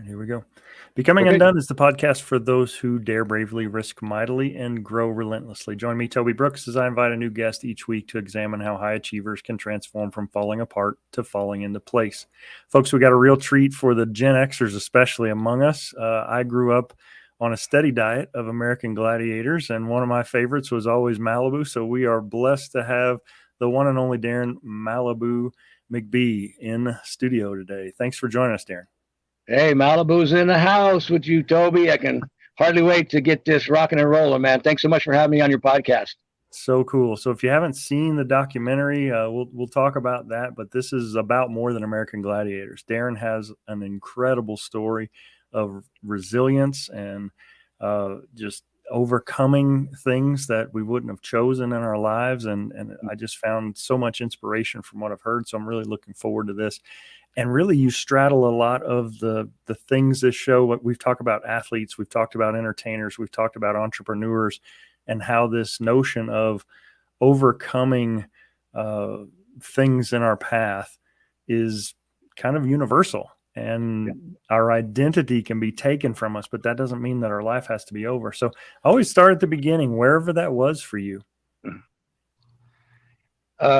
right, here we go. Becoming Okay. Undone is the podcast for those who dare bravely, risk mightily, and grow relentlessly. Join me, Toby Brooks, as I invite a new guest each week to examine how high achievers can transform from falling apart to falling into place. Folks, we got a real treat for the Gen Xers, especially among us. I grew up on a steady diet of American Gladiators, and one of my favorites was always Malibu. So we are blessed to have the one and only Darren Malibu McBee in studio today. Thanks for joining us, Darren. Hey, Malibu's in the house with you, Toby. I can hardly wait to get this rocking and rolling, man. Thanks so much for having me on your podcast. So cool. So if you haven't seen the documentary, we'll talk about that. But this is about more than American Gladiators. Darren has an incredible story of resilience and just overcoming things that we wouldn't have chosen in our lives. And I just found so much inspiration from what I've heard. So I'm really looking forward to this. And really, you straddle a lot of the things this show. What we've talked about athletes, we've talked about entertainers, we've talked about entrepreneurs, and how this notion of overcoming things in our path is kind of universal. And our identity can be taken from us, but that doesn't mean that our life has to be over. So I always start at the beginning, wherever that was for you.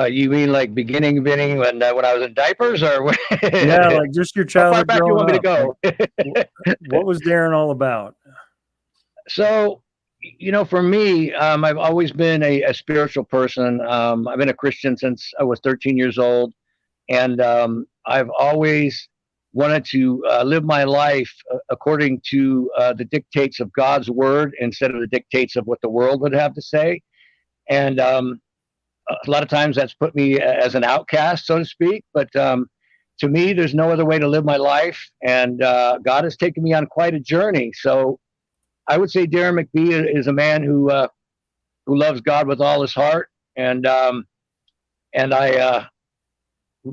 You mean like beginning when I was in diapers, or yeah, like just your childhood? How far back you want me to go? What was Darren all about? So, for me, I've always been a spiritual person. I've been a Christian since I was 13 years old, and I've always wanted to live my life according to the dictates of God's word instead of the dictates of what the world would have to say. And a lot of times that's put me as an outcast, so to speak. But to me, there's no other way to live my life. And God has taken me on quite a journey. So I would say Darren McBee is a man who loves God with all his heart. And I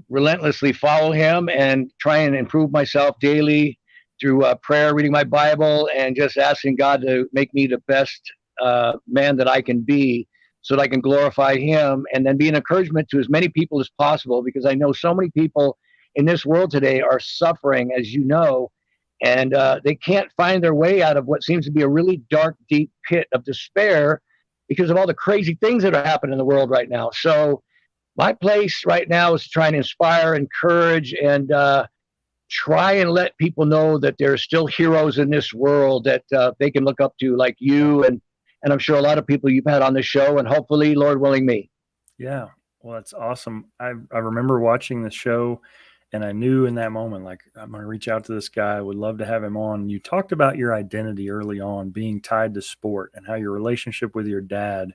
relentlessly follow him and try and improve myself daily through prayer, reading my Bible, and just asking God to make me the best man that I can be, so that I can glorify him and then be an encouragement to as many people as possible, because I know so many people in this world today are suffering, as you know, and they can't find their way out of what seems to be a really dark, deep pit of despair because of all the crazy things that are happening in the world right now. So my place right now is to try and inspire, encourage, and try and let people know that there are still heroes in this world that they can look up to, like you and I'm sure a lot of people you've had on the show, and hopefully, Lord willing, me. Yeah. Well, that's awesome. I remember watching the show, and I knew in that moment, like, I'm going to reach out to this guy. I would love to have him on. You talked about your identity early on being tied to sport, and how your relationship with your dad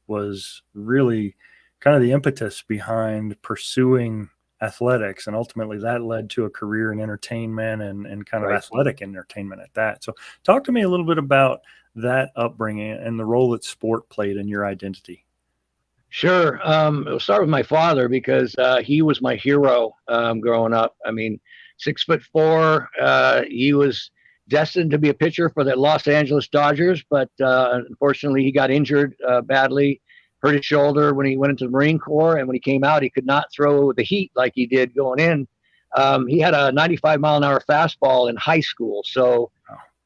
was really kind of the impetus behind pursuing athletics. And ultimately that led to a career in entertainment and kind of athletic entertainment at that. So talk to me a little bit about that upbringing and the role that sport played in your identity. Sure. I'll start with my father, because he was my hero growing up. I mean, 6'4". He was destined to be a pitcher for the Los Angeles Dodgers, but unfortunately he got injured badly, hurt his shoulder when he went into the Marine Corps. And when he came out, he could not throw the heat like he did going in. He had a 95-mile-an-hour fastball in high school. So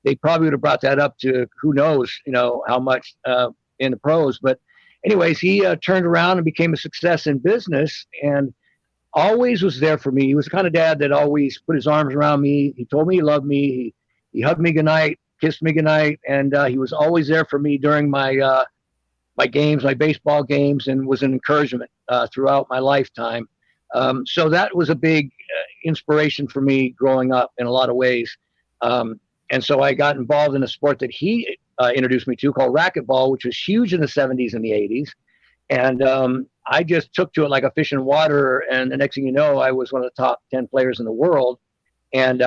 they probably would have brought that up to who knows, how much in the pros. But anyways, he turned around and became a success in business, and always was there for me. He was the kind of dad that always put his arms around me. He told me he loved me. He hugged me goodnight, kissed me goodnight, and he was always there for me during my games, my baseball games, and was an encouragement throughout my lifetime. So that was a big inspiration for me growing up in a lot of ways. And so I got involved in a sport that he introduced me to, called racquetball, which was huge in the 70s and the 80s. And I just took to it like a fish in water. And the next thing you know, I was one of the top 10 players in the world, and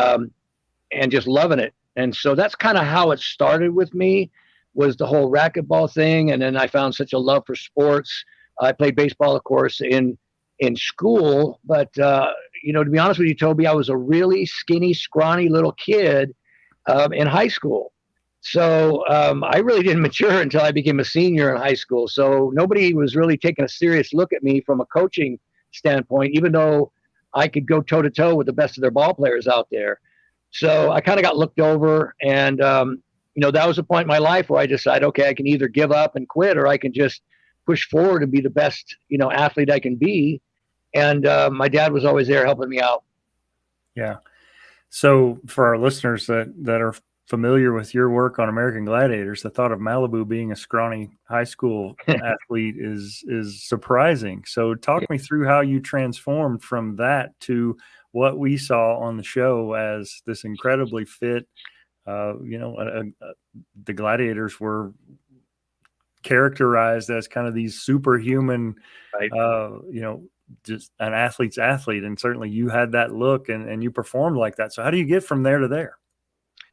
just loving it. And so that's kind of how it started with me, was the whole racquetball thing. And then I found such a love for sports. I played baseball, of course, in school. But, to be honest with you, Toby, I was a really skinny, scrawny little kid in high school. So I really didn't mature until I became a senior in high school. So nobody was really taking a serious look at me from a coaching standpoint, even though I could go toe-to-toe with the best of their ball players out there. So I kind of got looked over, and that was a point in my life where I decided, okay, I can either give up and quit, or I can just push forward and be the best, athlete I can be. And my dad was always there helping me out. Yeah. So for our listeners that are familiar with your work on American Gladiators, the thought of Malibu being a scrawny high school athlete is surprising. So talk me through how you transformed from that to what we saw on the show as this incredibly fit. The Gladiators were characterized as kind of these superhuman, Right. Just an athlete's athlete. And certainly you had that look and you performed like that. So how do you get from there to there?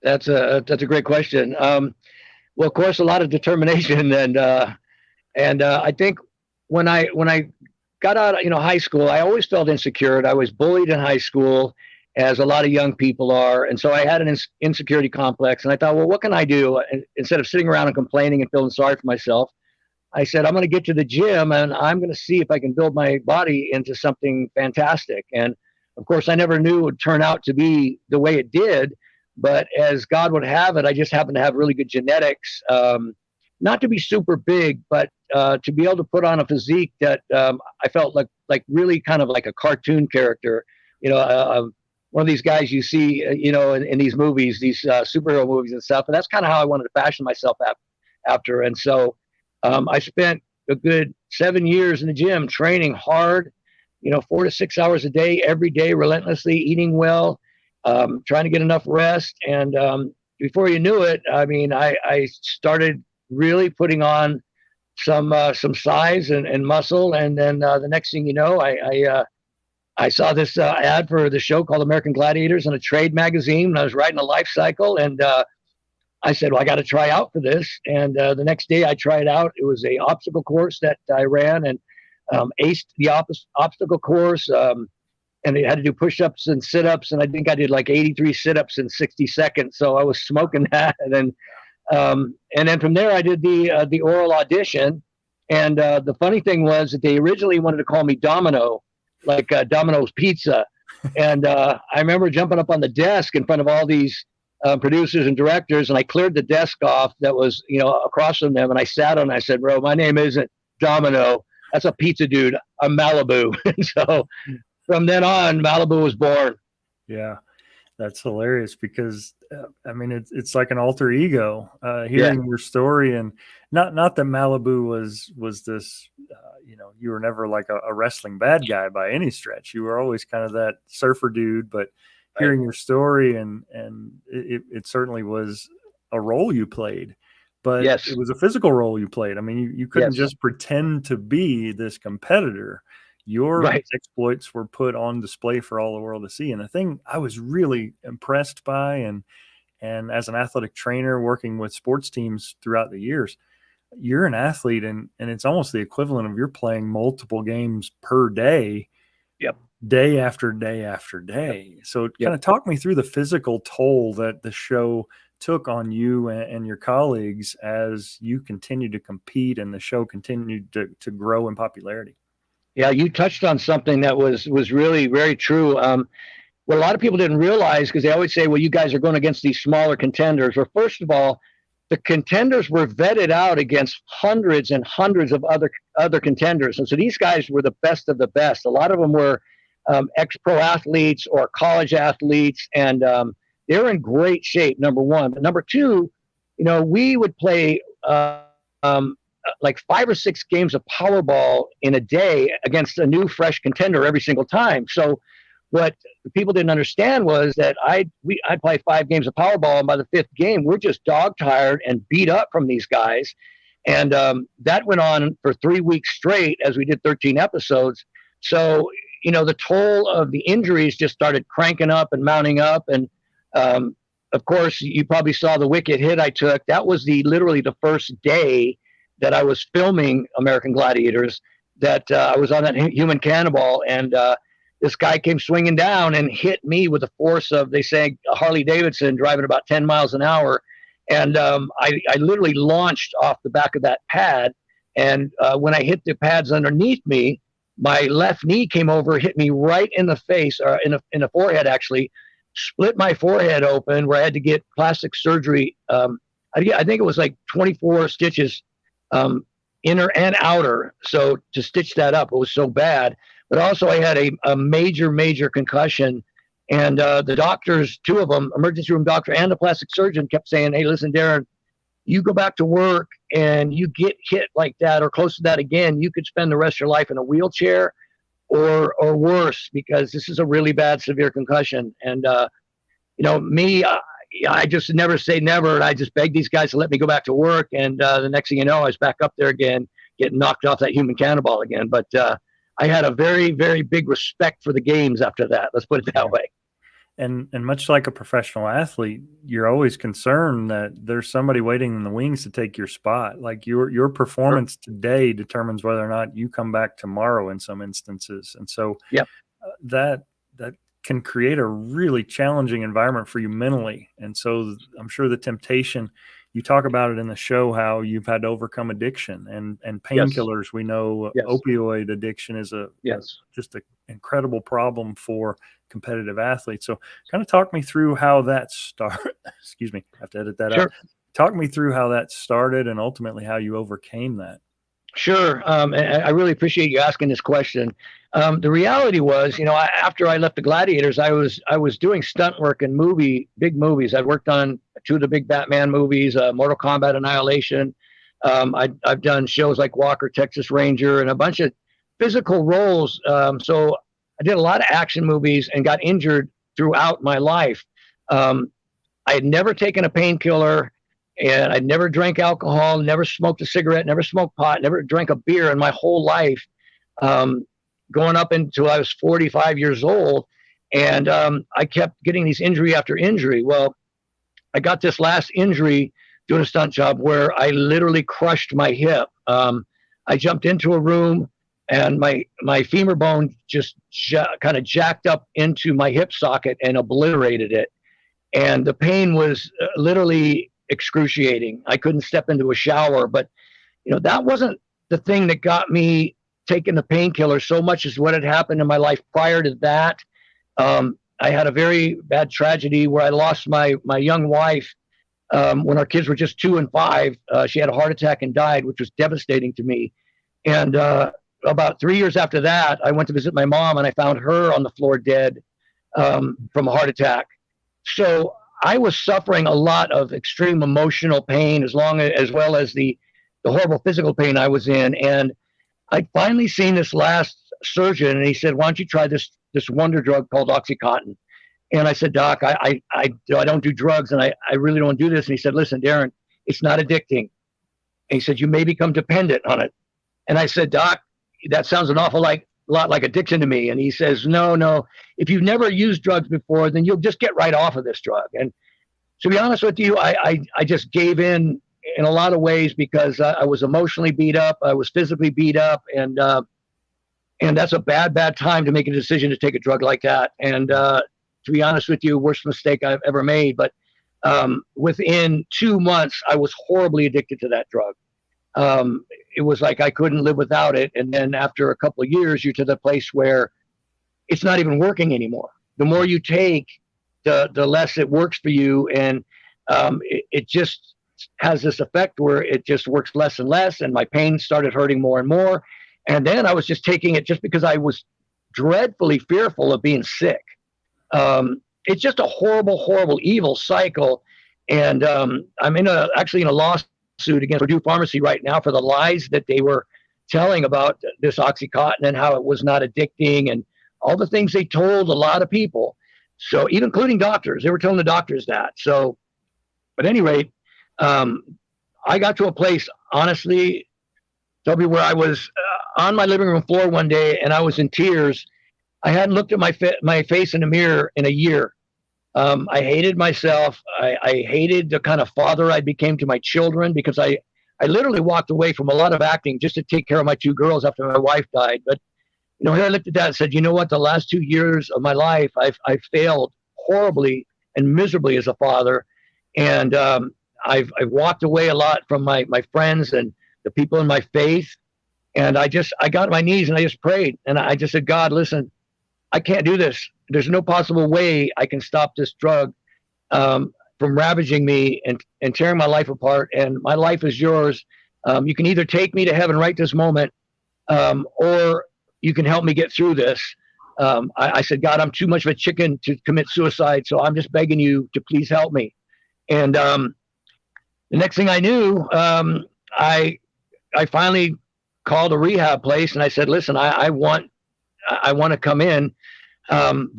That's a great question. Well, of course, a lot of determination, and I think when I got out, high school, I always felt insecure. I was bullied in high school, as a lot of young people are, and so I had an insecurity complex. And I thought, well, what can I do? And instead of sitting around and complaining and feeling sorry for myself, I said, I'm going to get to the gym and I'm going to see if I can build my body into something fantastic. And of course, I never knew it would turn out to be the way it did. But as God would have it, I just happened to have really good genetics, not to be super big, but to be able to put on a physique that I felt like really kind of like a cartoon character, one of these guys you see, in these movies, these superhero movies and stuff. And that's kind of how I wanted to fashion myself after. And so I spent a good 7 years in the gym training hard, 4 to 6 hours a day, every day, relentlessly, eating well, trying to get enough rest. And before you knew it, I started really putting on some size and muscle. And then the next thing you know, I saw this ad for the show called American Gladiators in a trade magazine. And I was writing a life cycle, and I said, well, I got to try out for this. And the next day I tried out. It was a obstacle course that I ran, and aced the obstacle course. And they had to do push-ups and sit-ups. And I think I did like 83 sit-ups in 60 seconds. So I was smoking that. And then from there, I did the oral audition. And the funny thing was that they originally wanted to call me Domino, like Domino's Pizza. And I remember jumping up on the desk in front of all these producers and directors, and I cleared the desk off that was, across from them. And I sat on it, and I said, bro, my name isn't Domino. That's a pizza dude. I'm Malibu. And so from then on, Malibu was born. Yeah, that's hilarious because, it's like an alter ego, hearing your story, and not that Malibu was this, you were never like a wrestling bad guy by any stretch. You were always kind of that surfer dude, but hearing your story and it certainly was a role you played, but yes, it was a physical role you played. You couldn't just pretend to be this competitor. Your exploits were put on display for all the world to see. And the thing I was really impressed by, and as an athletic trainer working with sports teams throughout the years, you're an athlete, and it's almost the equivalent of you're playing multiple games per day. Yep. Day after day after day. So kind of talk me through the physical toll that the show took on you and your colleagues as you continued to compete and the show continued to grow in popularity. Yeah, you touched on something that was really very true. What a lot of people didn't realize, because they always say, well, you guys are going against these smaller contenders. Well, first of all, the contenders were vetted out against hundreds and hundreds of other contenders. And so these guys were the best of the best. A lot of them were ex-pro athletes or college athletes, and they were in great shape, number one. But number two, we would play like 5 or 6 games of Powerball in a day against a new, fresh contender every single time. So what people didn't understand was that I'd play 5 games of Powerball, and by the 5th game, we're just dog-tired and beat up from these guys. And that went on for 3 weeks straight as we did 13 episodes. So the toll of the injuries just started cranking up and mounting up. And of course, you probably saw the wicked hit I took. That was literally the first day that I was filming American Gladiators, that I was on that human cannonball. And this guy came swinging down and hit me with the force of, they say, a Harley Davidson driving about 10 miles an hour. And I literally launched off the back of that pad. And when I hit the pads underneath me, my left knee came over, hit me right in the face, or in the forehead, actually. split my forehead open where I had to get plastic surgery. I think it was like 24 stitches, inner and outer. So to stitch that up, it was so bad. But also I had a major concussion. And the doctors, two of them, emergency room doctor and the plastic surgeon, kept saying, hey, listen, Darren, you go back to work and you get hit like that or close to that again, you could spend the rest of your life in a wheelchair or worse, because this is a really bad, severe concussion. And, me, I just never say never. And I just begged these guys to let me go back to work. And the next thing you know, I was back up there again, getting knocked off that human cannonball again. But I had a very, very big respect for the games after that. Let's put it that way. And much like a professional athlete, you're always concerned that there's somebody waiting in the wings to take your spot. Like your performance today determines whether or not you come back tomorrow in some instances. And so that can create a really challenging environment for you mentally. And so I'm sure the temptation, you talk about it in the show, how you've had to overcome addiction and painkillers. We know opioid addiction is just an incredible problem for competitive athletes. So kind of talk me through how that started. Excuse me, I have to edit that out. Talk me through how that started and ultimately how you overcame that. Sure. And I really appreciate you asking this question. The reality was, after I left the Gladiators, I was doing stunt work in big movies. I worked on 2 of the big Batman movies, Mortal Kombat, Annihilation. I've done shows like Walker, Texas Ranger, and a bunch of physical roles. So I did a lot of action movies and got injured throughout my life. I had never taken a painkiller, and I'd never drank alcohol, never smoked a cigarette, never smoked pot, never drank a beer in my whole life, going up until I was 45 years old. And I kept getting these injury after injury. Well, I got this last injury doing a stunt job where I literally crushed my hip. I jumped into a room, and my femur bone just kind of jacked up into my hip socket and obliterated it. And the pain was literally excruciating. I couldn't step into a shower, but that wasn't the thing that got me taking the painkiller so much as what had happened in my life prior to that. I had a very bad tragedy where I lost my young wife when our kids were just 2 and 5. She had a heart attack and died, which was devastating to me. And about 3 years after that, I went to visit my mom, and I found her on the floor dead from a heart attack. So I was suffering a lot of extreme emotional pain as well as the horrible physical pain I was in. And I'd finally seen this last surgeon, and he said, why don't you try this wonder drug called Oxycontin? And I said, Doc, I don't do drugs, and I really don't do this. And he said, listen, Darren, it's not addicting. And he said, you may become dependent on it. And I said, Doc, that sounds an awful lot like addiction to me. And he says, no, if you've never used drugs before, then you'll just get right off of this drug. And to be honest with you, I just gave in a lot of ways, because I was emotionally beat up. I was physically beat up. And that's a bad time to make a decision to take a drug like that. And to be honest with you, worst mistake I've ever made. But within 2 months, I was horribly addicted to that drug. It was like I couldn't live without it. And then after a couple of years, you're to the place where it's not even working anymore. The more you take, the less it works for you. And it just has this effect where it just works less and less. And my pain started hurting more and more. And then I was just taking it just because I was dreadfully fearful of being sick. It's just a horrible, evil cycle. And I'm actually in a lawsuit against Purdue Pharmacy right now for the lies that they were telling about this Oxycontin and how it was not addicting and all the things they told a lot of people. So even including doctors, they were telling the doctors that. So, but at any rate, I got to a place, honestly, Toby, where I was on my living room floor one day and I was in tears. I hadn't looked at my face in a mirror in a year. I hated myself. I hated the kind of father I became to my children, because I literally walked away from a lot of acting just to take care of my 2 girls after my wife died. But, here I looked at that and said, you know what, the last 2 years of my life, I failed horribly and miserably as a father. And I've walked away a lot from my friends and the people in my faith. And I got on my knees and I just prayed. And I just said, God, listen, I can't do this. there's no possible way I can stop this drug from ravaging me and tearing my life apart. And my life is yours. You can either take me to heaven right this moment, or you can help me get through this. I said, God, I'm too much of a chicken to commit suicide, so I'm just begging you to please help me. And the next thing I knew, I finally called a rehab place, and I said, listen, I want to come in. And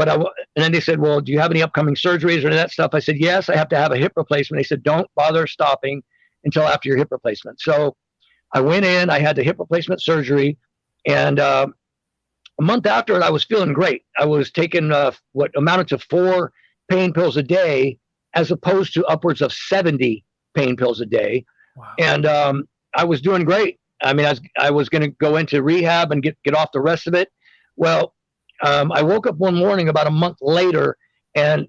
then they said, well, do you have any upcoming surgeries or any of that stuff? I said, yes, I have to have a hip replacement. They said, don't bother stopping until after your hip replacement. So I went in, I had the hip replacement surgery, and a month after it, I was feeling great. I was taking what amounted to 4 pain pills a day, as opposed to upwards of 70 pain pills a day. Wow. And I was doing great. I mean, I was going to go into rehab and get off the rest of it. Well, I woke up one morning about a month later, and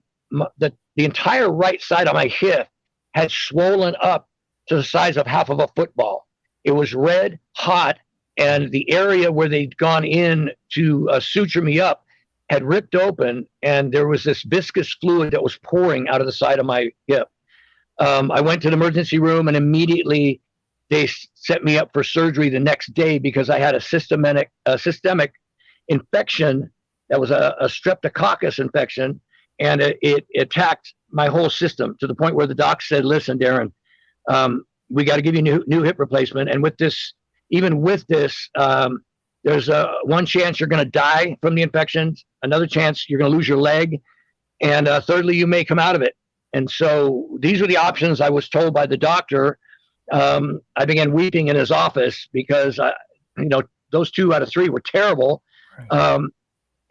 the entire right side of my hip had swollen up to the size of half of a football. It was red hot, and the area where they'd gone in to suture me up had ripped open, and there was this viscous fluid that was pouring out of the side of my hip. I went to the emergency room, and immediately they set me up for surgery the next day because I had a systemic infection that was a streptococcus infection, and it attacked my whole system to the point where the doc said, listen, Darren, we got to give you new hip replacement. And with this, even with this, there's one chance you're going to die from the infections, another chance you're going to lose your leg, and thirdly, you may come out of it. And so these were the options I was told by the doctor. I began weeping in his office because, those 2 out of 3 were terrible. Right.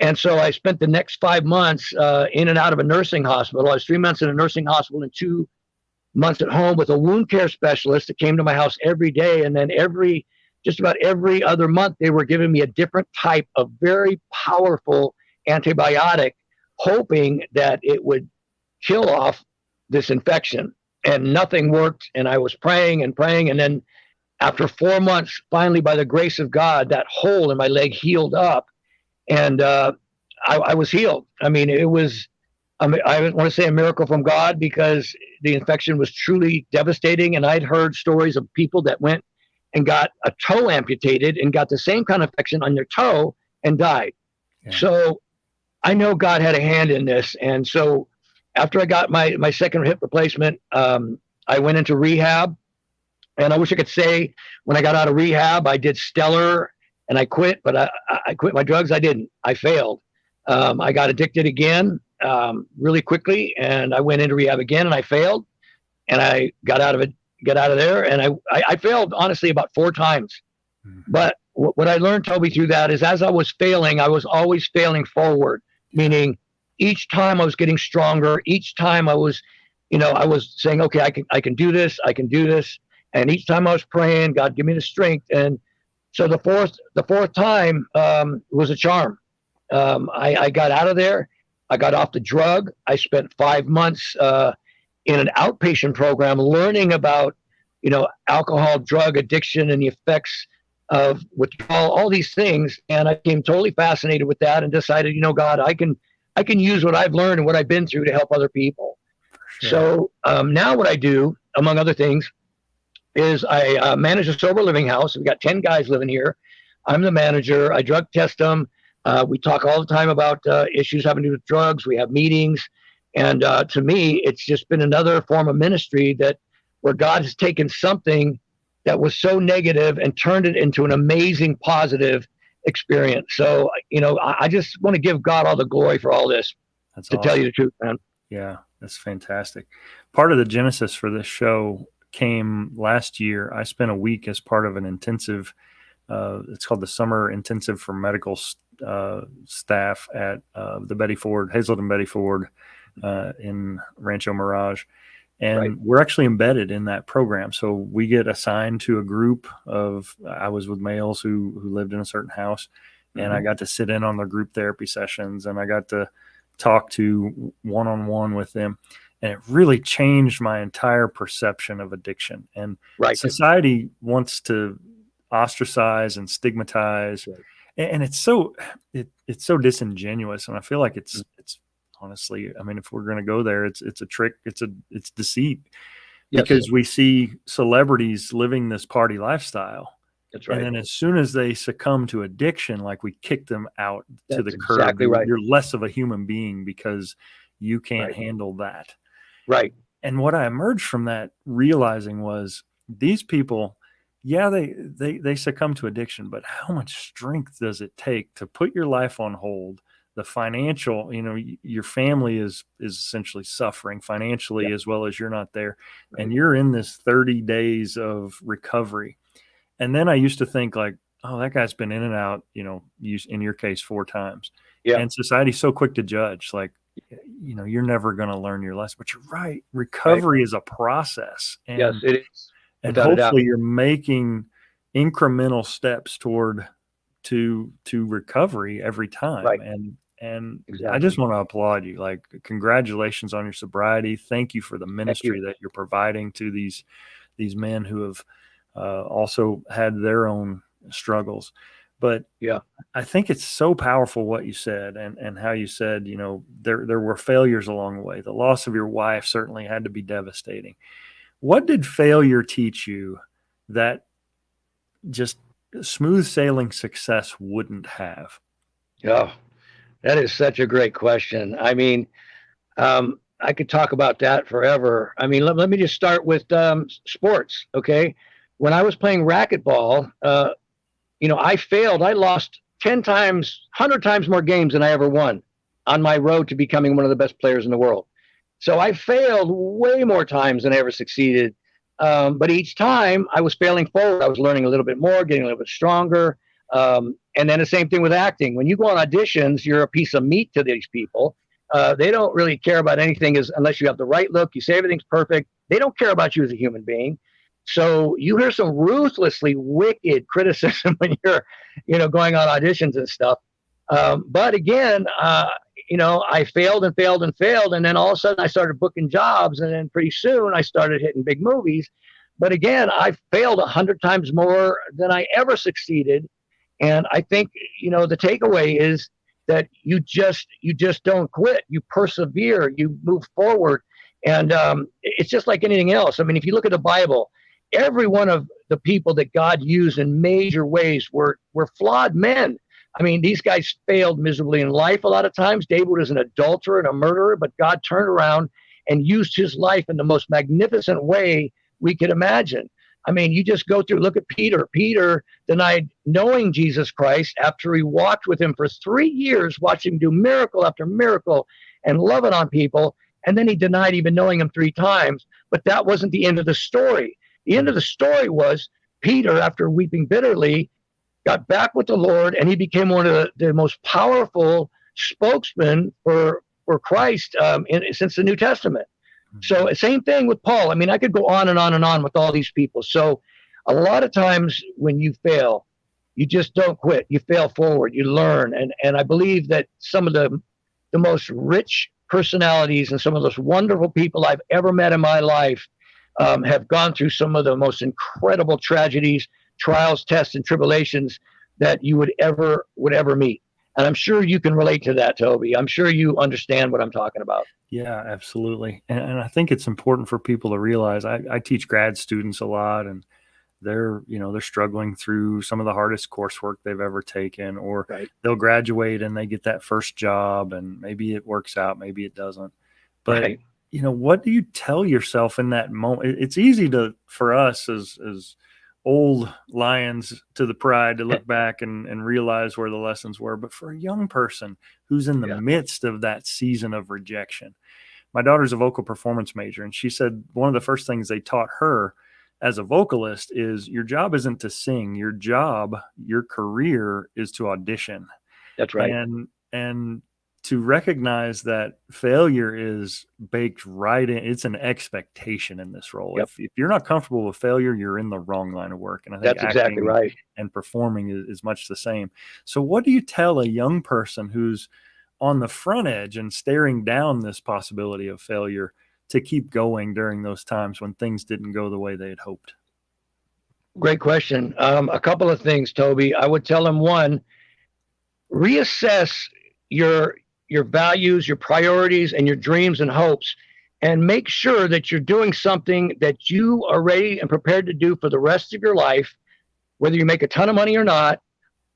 And so I spent the next 5 months in and out of a nursing hospital. I was 3 months in a nursing hospital and 2 months at home with a wound care specialist that came to my house every day. And then just about every other month, they were giving me a different type of very powerful antibiotic, hoping that it would kill off this infection. And nothing worked. And I was praying and praying. And then after 4 months, finally, by the grace of God, that hole in my leg healed up. And I was healed. I mean, it was, I want to say a miracle from God, because the infection was truly devastating. And I'd heard stories of people that went and got a toe amputated and got the same kind of infection on their toe and died. Yeah. So I know God had a hand in this. And so after I got my second hip replacement, I went into rehab. And I wish I could say when I got out of rehab, I did stellar and I quit, but I quit my drugs. I didn't. I failed. I got addicted again really quickly, and I went into rehab again, and I failed. And I got out of there, and I failed, honestly, about 4 times. Mm-hmm. But what I learned, Toby, through that is as I was failing, I was always failing forward, meaning each time I was getting stronger. Each time I was saying, okay, I can do this. I can do this. And each time I was praying, God, give me the strength. And so the fourth time was a charm. I got out of there. I got off the drug. I spent 5 months in an outpatient program learning about, alcohol, drug addiction, and the effects of withdrawal, all these things. And I became totally fascinated with that and decided, God, I can use what I've learned and what I've been through to help other people. Sure. So now what I do, among other things, is I manage a sober living house. We've got 10 guys living here. I'm the manager. I drug test them. We talk all the time about issues having to do with drugs. We have meetings. And to me, it's just been another form of ministry where God has taken something that was so negative and turned it into an amazing, positive experience. So, I just want to give God all the glory for all this. That's to awesome. Tell you the truth, man. Yeah, that's fantastic. Part of the genesis for this show came last year. I spent a week as part of an intensive, it's called the Summer Intensive for Medical Staff at the Hazelton Betty Ford in Rancho Mirage. And right. We're actually embedded in that program. So we get assigned to a group I was with males who lived in a certain house, and mm-hmm. I got to sit in on their group therapy sessions, and I got to talk to one-on-one with them. And it really changed my entire perception of addiction. And right. Society wants to ostracize and stigmatize. Right. And it's so disingenuous, and I feel like it's honestly, I mean, if we're going to go there, it's a trick, it's deceit, Yes, because we see celebrities living this party lifestyle, that's and right. then as soon as they succumb to addiction, like, we kick them out to the That's curb. exactly right. You're less of a human being because you can't Right. handle that. Right. And what I emerged from that realizing was, these people, yeah, they succumb to addiction, but how much strength does it take to put your life on hold? The financial, your family is essentially suffering Yeah. financially, as well as you're not there, and Right. you're in this 30 days of recovery. And then I used to think, like, oh, that guy's been in and out, in your case, 4 times. Yeah. And society's so quick to judge, like, you're never going to learn your lesson. But you're right. Right. Recovery is a process. Yes, And it is, and without a doubt. hopefully you're making incremental steps toward to recovery every time. Right. And I just Exactly. want to applaud you. Like, congratulations on your sobriety. Thank you for the Thank you. ministry that you're providing to these men who have also had their own struggles. But Yeah. I think it's so powerful what you said, and how you said, there were failures along the way. The loss of your wife certainly had to be devastating. What did failure teach you that just smooth sailing success wouldn't have? Oh, that is such a great question. I mean, I could talk about that forever. I mean, let me just start with sports. Okay. When I was playing racquetball, I failed. I lost 10 times, 100 times more games than I ever won on my road to becoming one of the best players in the world. So I failed way more times than I ever succeeded. But each time I was failing forward. I was learning a little bit more, getting a little bit stronger. And then the same thing with acting. When you go on auditions, you're a piece of meat to these people. They don't really care about anything unless you have the right look. You say everything's perfect. They don't care about you as a human being. So you hear some ruthlessly wicked criticism when you're, going on auditions and stuff. But again, I failed and failed and failed. And then all of a sudden I started booking jobs. And then pretty soon I started hitting big movies. But again, I failed 100 times more than I ever succeeded. And I think, the takeaway is that you just don't quit. You persevere, you move forward. And it's just like anything else. I mean, if you look at the Bible, every one of the people that God used in major ways were flawed men. I mean, these guys failed miserably in life a lot of times. David was an adulterer and a murderer, but God turned around and used his life in the most magnificent way we could imagine. I mean, you just go through, look at Peter. Peter denied knowing Jesus Christ after he walked with him for 3 years, watching him do miracle after miracle and loving on people. And then he denied even knowing him 3 times. But that wasn't the end of the story. The end of the story was Peter, after weeping bitterly, got back with the Lord, and he became one of the most powerful spokesmen for Christ since the New Testament. So same thing with Paul. I mean, I could go on and on and on with all these people. So a lot of times when you fail, you just don't quit. You fail forward. You learn. And I believe that some of the most rich personalities and some of those wonderful people I've ever met in my life have gone through some of the most incredible tragedies, trials, tests, and tribulations that you would ever meet. And I'm sure you can relate to that, Toby. I'm sure you understand what I'm talking about. Yeah, absolutely. And I think it's important for people to realize, I teach grad students a lot, and they're struggling through some of the hardest coursework they've ever taken, or Right. they'll graduate and they get that first job, and maybe it works out, maybe it doesn't. But Right. what do you tell yourself in that moment? It's easy for us as old lions to the pride to look back and realize where the lessons were. But for a young person who's in the Yeah. midst of that season of rejection, my daughter's a vocal performance major, and she said one of the first things they taught her as a vocalist is, your job isn't to sing. Your career is to audition. That's right. And to recognize that failure is baked right in. It's an expectation in this role. Yep. If you're not comfortable with failure, you're in the wrong line of work. And I think That's exactly acting right. and performing is much the same. So what do you tell a young person who's on the front edge and staring down this possibility of failure to keep going during those times when things didn't go the way they had hoped? Great question. A couple of things, Toby. I would tell them, one, reassess your values, your priorities, and your dreams and hopes, and make sure that you're doing something that you are ready and prepared to do for the rest of your life, whether you make a ton of money or not.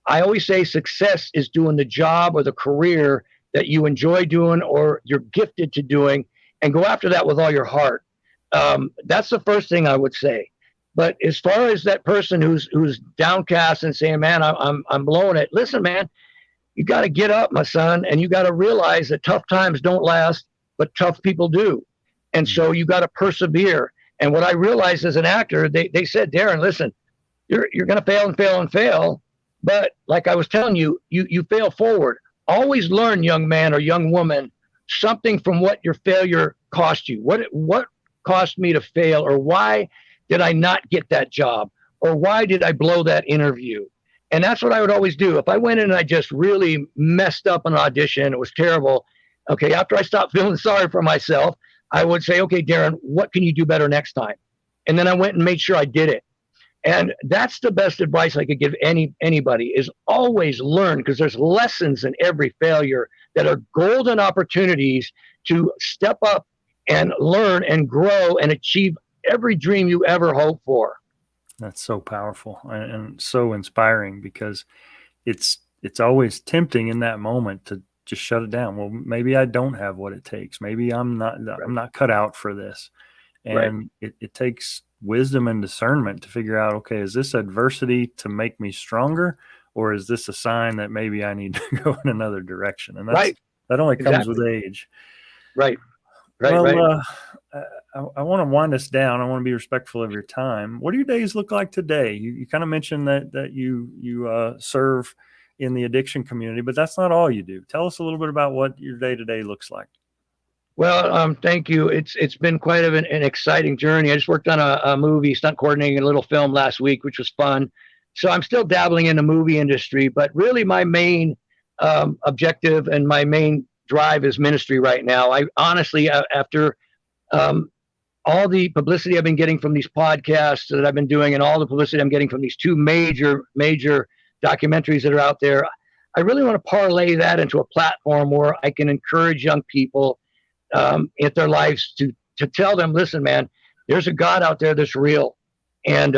I always say success is doing the job or the career that you enjoy doing or you're gifted to doing, and go after that with all your heart. That's the first thing I would say. But as far as that person who's downcast and saying, "Man, I'm blowing it," listen, man, you got to get up, my son, and you got to realize that tough times don't last, but tough people do. And so you got to persevere. And what I realized as an actor, they said, "Darren, listen, you're going to fail and fail and fail. But like I was telling you, you fail forward. Always learn, young man or young woman, something from what your failure cost you. What cost me to fail, or why did I not get that job, or why did I blow that interview?" And that's what I would always do. If I went in and I just really messed up an audition, it was terrible. Okay, after I stopped feeling sorry for myself, I would say, "Okay, Darren, what can you do better next time?" And then I went and made sure I did it. And that's the best advice I could give anybody, is always learn, because there's lessons in every failure that are golden opportunities to step up and learn and grow and achieve every dream you ever hoped for. That's so powerful and so inspiring, because it's always tempting in that moment to just shut it down. Well, maybe I don't have what it takes. Maybe I'm not cut out for this. And it takes wisdom and discernment to figure out, okay, is this adversity to make me stronger, or is this a sign that maybe I need to go in another direction? And that only comes with age. Right. Well, I want to wind us down. I want to be respectful of your time. What do your days look like today? You kind of mentioned that you serve in the addiction community, but that's not all you do. Tell us a little bit about what your day-to-day looks like. Well, thank you. It's been quite an exciting journey. I just worked on a movie, stunt coordinating a little film last week, which was fun. So I'm still dabbling in the movie industry, but really my main objective and my main drive is ministry right now. I honestly, after all the publicity I've been getting from these podcasts that I've been doing, and all the publicity I'm getting from these two major documentaries that are out there, I really want to parlay that into a platform where I can encourage young people in their lives to tell them, "Listen, man, there's a God out there that's real, and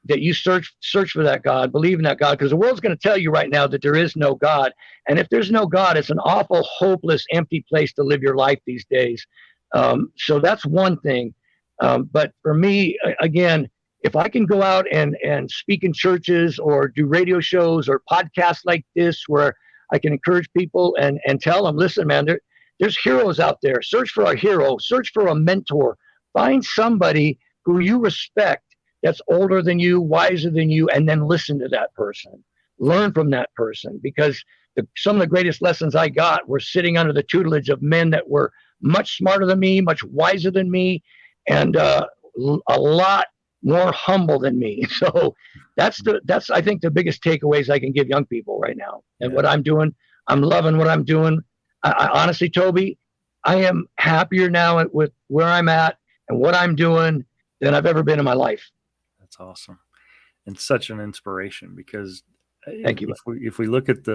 that you search for that God, believe in that God, because the world's going to tell you right now that there is no God. And if there's no God, it's an awful, hopeless, empty place to live your life these days." So that's one thing. But for me, again, if I can go out and speak in churches or do radio shows or podcasts like this, where I can encourage people and tell them, "Listen, man, there's heroes out there. Search for a hero. Search for a mentor. Find somebody who you respect, that's older than you, wiser than you, and then listen to that person. Learn from that person." Because some of the greatest lessons I got were sitting under the tutelage of men that were much smarter than me, much wiser than me, and a lot more humble than me. So that's I think the biggest takeaways I can give young people right now. And what I'm doing, I'm loving what I'm doing. I honestly, Toby, I am happier now with where I'm at and what I'm doing than I've ever been in my life. That's awesome. And such an inspiration, because thank you. If we look at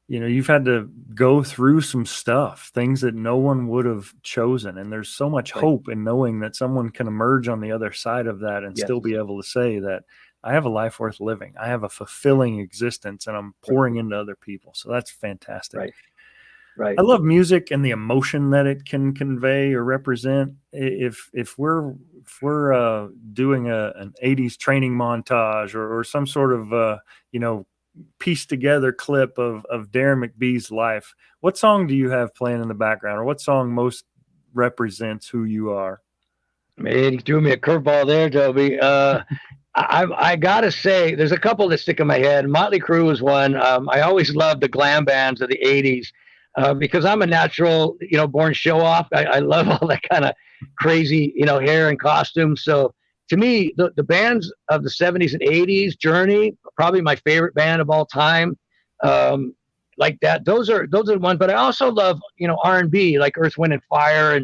you've had to go through some stuff, things that no one would have chosen. And there's so much hope in knowing that someone can emerge on the other side of that and still be able to say that I have a life worth living. I have a fulfilling existence, and I'm pouring into other people. So that's fantastic. Right. I love music and the emotion that it can convey or represent. If we're doing an 80s training montage or some sort of pieced together clip of Darren McBee's life, what song do you have playing in the background, or what song most represents who you are? Man, you threw me a curveball there, Toby. I gotta say, there's a couple that stick in my head. Motley Crue is one. I always loved the glam bands of the 80s. Because I'm a natural, born show off. I love all that kind of crazy, hair and costumes. So to me, the bands of the 70s and 80s, Journey, probably my favorite band of all time. Like that. Those are the ones. But I also love, R&B, like Earth, Wind and Fire,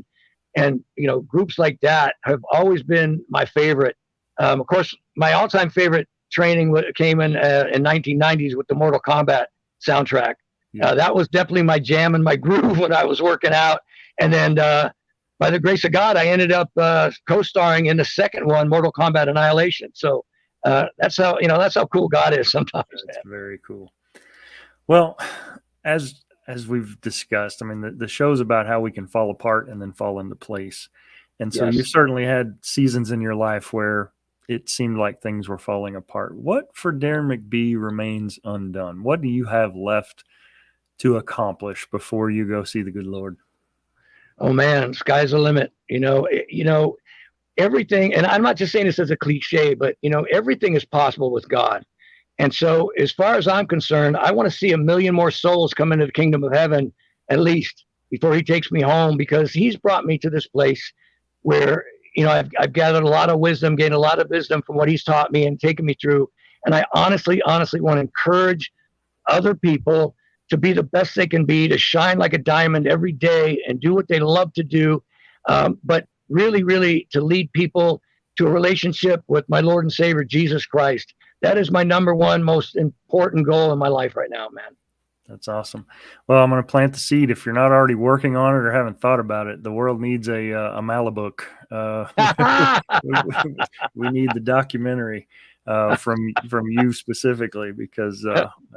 and groups like that have always been my favorite. Of course, my all-time favorite training came in 1990s with the Mortal Kombat soundtrack. Yeah. That was definitely my jam and my groove when I was working out. And then by the grace of God, I ended up co-starring in the second one, Mortal Kombat Annihilation. So that's how cool God is sometimes. That's very cool. Well, as we've discussed, I mean, the show's about how we can fall apart and then fall into place. And so Yes. you've certainly had seasons in your life where it seemed like things were falling apart. What for Darren McBee remains undone? What do you have left to accomplish before you go see the good Lord? Oh man, sky's the limit. Everything, and I'm not just saying this as a cliche, but everything is possible with God. And so, as far as I'm concerned, I want to see 1 million more souls come into the kingdom of heaven, at least before he takes me home, because he's brought me to this place where, I've gathered a lot of wisdom, gained a lot of wisdom from what he's taught me and taken me through. And I honestly want to encourage other people to be the best they can be, to shine like a diamond every day and do what they love to do. But really, really to lead people to a relationship with my Lord and Savior, Jesus Christ. That is my number one most important goal in my life right now, man. That's awesome. Well, I'm going to plant the seed. If you're not already working on it or haven't thought about it, the world needs a Malibu. We need the documentary from you specifically, because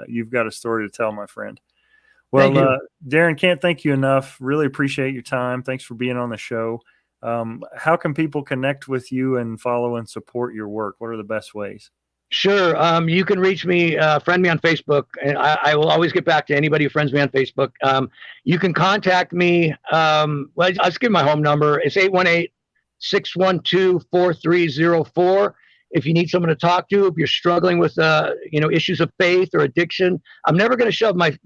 you've got a story to tell, my friend. Well, Darren, can't thank you enough. Really appreciate your time. Thanks for being on the show. How can people connect with you and follow and support your work? What are the best ways? Sure. You can reach me, friend me on Facebook, and I will always get back to anybody who friends me on Facebook. You can contact me. Well, I'll just give my home number. It's 818-612-4304. If you need someone to talk to, if you're struggling with, issues of faith or addiction, I'm never going to shove my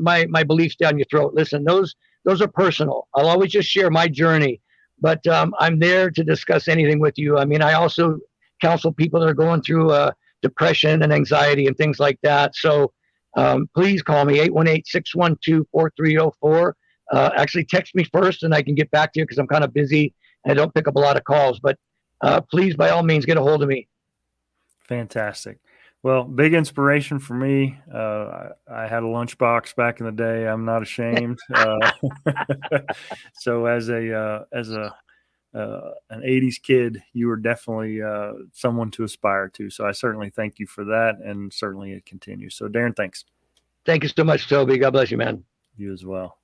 beliefs down your throat. Listen, those are personal. I'll always just share my journey, but I'm there to discuss anything with you. I mean, I also counsel people that are going through depression and anxiety and things like that. So please call me, 818-612-4304. Actually, text me first and I can get back to you because I'm kind of busy and I don't pick up a lot of calls. But please, by all means, get a hold of me. Fantastic. Well, big inspiration for me. I had a lunchbox back in the day. I'm not ashamed. So as an 80s kid, you were definitely someone to aspire to. So I certainly thank you for that, and certainly it continues. So Darren, thanks. Thank you so much, Toby. God bless you, man. You as well.